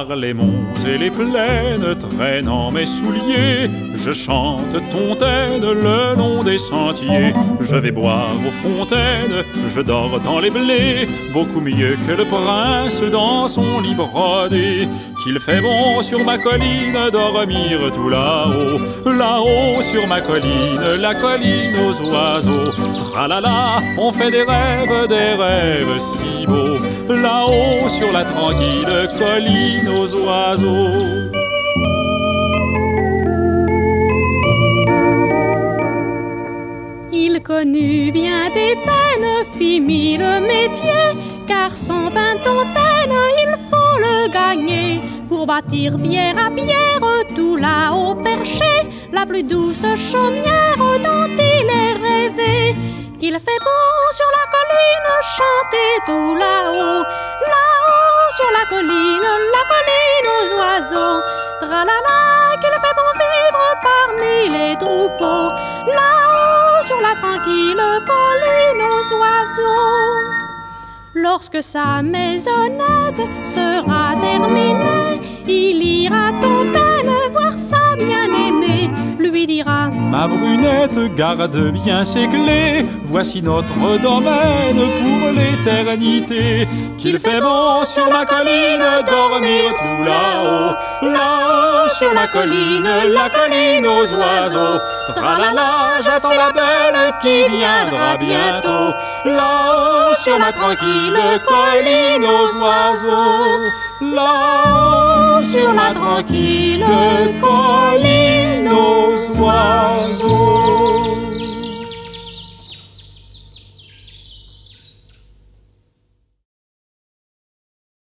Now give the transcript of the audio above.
par les monts et les plaines, traînant mes souliers, je chante tontaine le long des sentiers. Je vais boire aux fontaines, je dors dans les blés, beaucoup mieux que le prince dans son lit brodé. Qu'il fait bon sur ma colline dormir tout là-haut, là-haut sur ma colline, la colline aux oiseaux. Tralala, on fait des rêves si beaux, là-haut sur la tranquille colline aux oiseaux. Il connut bien des peines, fit mille métiers, car son pain tontaine, il faut le gagner. Pour bâtir pierre à pierre, tout là-haut perché, la plus douce chaumière dont il est rêvé. Qu'il fait bon sur la colline, chanter tout là-haut, là-haut sur la colline aux oiseaux. Tralala, qu'il fait bon vivre parmi les troupeaux, là-haut sur la tranquille colline aux oiseaux. Lorsque sa maisonnette sera terminée, il ira tontaine voir sa bien-aimée, lui dira: ma brunette, garde bien ses clés, voici notre domaine pour l'éternité. Qu'il fait bon sur ma colline dormir tout là-haut, là-haut sur la colline aux oiseaux. Tralala, j'attends la belle qui viendra bientôt, là-haut sur ma tranquille colline aux oiseaux, là-haut sur ma tranquille colline aux oiseaux.